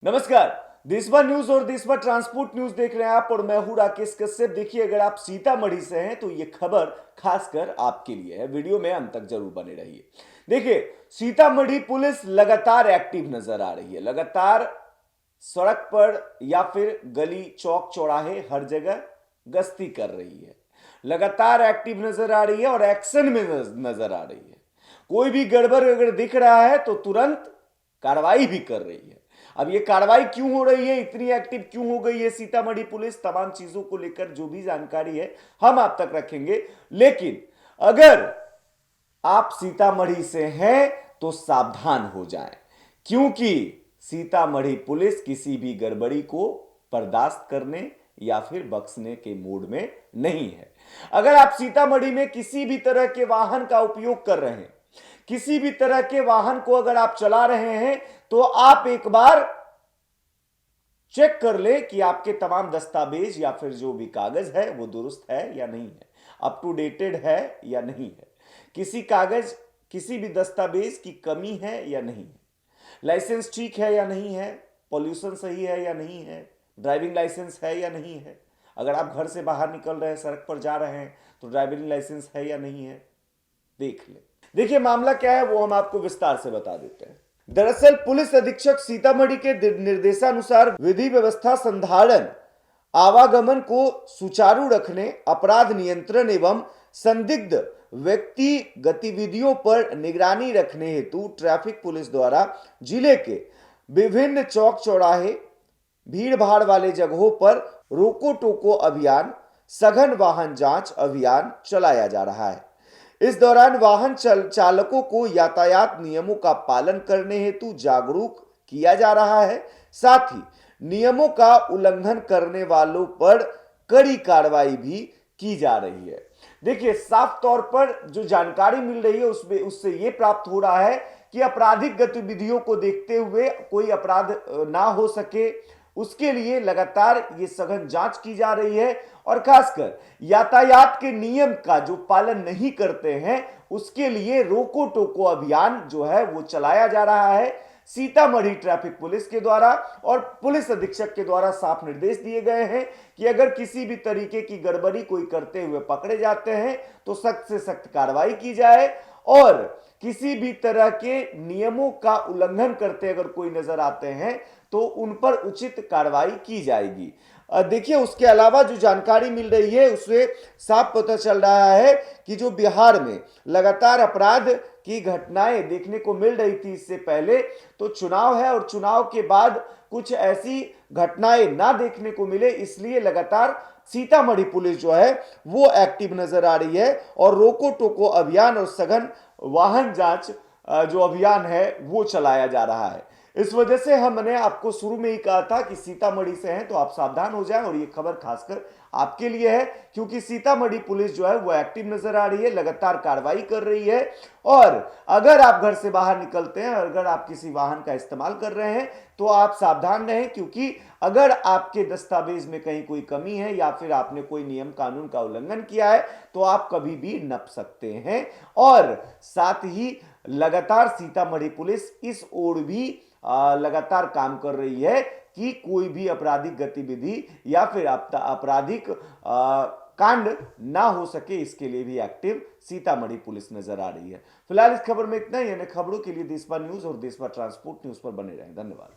नमस्कार। देशभर न्यूज और देशभर ट्रांसपोर्ट न्यूज देख रहे हैं आप और मैं हूं राकेश कश्यप। देखिए, अगर आप सीतामढ़ी से हैं तो ये खबर खासकर आपके लिए है। वीडियो में अंत तक जरूर बने रहिए। देखिए, सीतामढ़ी पुलिस लगातार एक्टिव नजर आ रही है। लगातार सड़क पर या फिर गली चौक चौराहे हर जगह गश्ती कर रही है। लगातार एक्टिव नजर आ रही है और एक्शन में नजर आ रही है। कोई भी गड़बड़ अगर दिख रहा है तो तुरंत कार्रवाई भी कर रही है। अब ये कार्रवाई क्यों हो रही है, इतनी एक्टिव क्यों हो गई है सीतामढ़ी पुलिस, तमाम चीजों को लेकर जो भी जानकारी है हम आप तक रखेंगे। लेकिन अगर आप सीतामढ़ी से हैं तो सावधान हो जाएं, क्योंकि सीतामढ़ी पुलिस किसी भी गड़बड़ी को बर्दाश्त करने या फिर बख्शने के मूड में नहीं है। अगर आप सीतामढ़ी में किसी भी तरह के वाहन का उपयोग कर रहे हैं, किसी भी तरह के वाहन को अगर आप चला रहे हैं, तो आप एक बार चेक कर ले कि आपके तमाम दस्तावेज या फिर जो भी कागज है वो दुरुस्त है या नहीं है, अप टू डेटेड है या नहीं है, किसी कागज किसी भी दस्तावेज की कमी है या नहीं है, लाइसेंस ठीक है या नहीं है, पॉल्यूशन सही है या नहीं है, ड्राइविंग लाइसेंस है या नहीं है। अगर आप घर से बाहर निकल रहे हैं, सड़क पर जा रहे हैं, तो ड्राइविंग लाइसेंस है या नहीं है, देख ले। देखिए, मामला क्या है वो हम आपको विस्तार से बता देते हैं। दरअसल पुलिस अधीक्षक सीतामढ़ी के निर्देशानुसार विधि व्यवस्था संधारण, आवागमन को सुचारू रखने, अपराध नियंत्रण एवं संदिग्ध व्यक्ति गतिविधियों पर निगरानी रखने हेतु ट्रैफिक पुलिस द्वारा जिले के विभिन्न चौक चौराहे, भीड़ भाड़ वाले जगहों पर रोको टोको अभियान, सघन वाहन जांच अभियान चलाया जा रहा है। इस दौरान वाहन चालकों को यातायात नियमों का पालन करने हेतु जागरूक किया जा रहा है। साथ ही नियमों का उल्लंघन करने वालों पर कड़ी कार्रवाई भी की जा रही है। देखिए, साफ तौर पर जो जानकारी मिल रही है उसमें उससे यह प्राप्त हो रहा है कि आपराधिक गतिविधियों को देखते हुए कोई अपराध ना हो सके, उसके लिए लगातार ये सघन जांच की जा रही है। और खासकर यातायात के नियम का जो पालन नहीं करते हैं उसके लिए रोको टोको अभियान जो है वो चलाया जा रहा है सीतामढ़ी ट्रैफिक पुलिस के द्वारा। और पुलिस अधीक्षक के द्वारा साफ निर्देश दिए गए हैं कि अगर किसी भी तरीके की गड़बड़ी कोई करते हुए पकड़े जाते हैं तो सख्त से सख्त कार्रवाई की जाए, और किसी भी तरह के नियमों का उल्लंघन करते अगर कोई नजर आते हैं तो उन पर उचित कार्रवाई की जाएगी। देखिए, उसके अलावा जो जानकारी मिल रही है उससे साफ पता चल रहा है कि जो बिहार में लगातार अपराध की घटनाएं देखने को मिल रही थी, इससे पहले तो चुनाव है और चुनाव के बाद कुछ ऐसी घटनाएं ना देखने को मिले, इसलिए लगातार सीतामढ़ी पुलिस जो है वो एक्टिव नजर आ रही है और रोको टोको अभियान और सघन वाहन जांच जो अभियान है वो चलाया जा रहा है। इस वजह से हमने आपको शुरू में ही कहा था कि सीतामढ़ी से हैं तो आप सावधान हो जाएं, और ये खबर खासकर आपके लिए है क्योंकि सीतामढ़ी पुलिस जो है वो एक्टिव नजर आ रही है, लगातार कार्रवाई कर रही है। और अगर आप घर से बाहर निकलते हैं, अगर आप किसी वाहन का इस्तेमाल कर रहे हैं तो आप सावधान रहें, क्योंकि अगर आपके दस्तावेज में कहीं कोई कमी है या फिर आपने कोई नियम कानून का उल्लंघन किया है तो आप कभी भी नप सकते हैं। और साथ ही लगातार सीतामढ़ी पुलिस इस ओर भी लगातार काम कर रही है कि कोई भी आपराधिक गतिविधि या फिर आपराधिक कांड ना हो सके, इसके लिए भी एक्टिव सीतामढ़ी पुलिस नजर आ रही है। फिलहाल इस खबर में इतना ही। अन्य खबरों के लिए देशभर न्यूज और देशभर ट्रांसपोर्ट न्यूज पर बने रहें। धन्यवाद।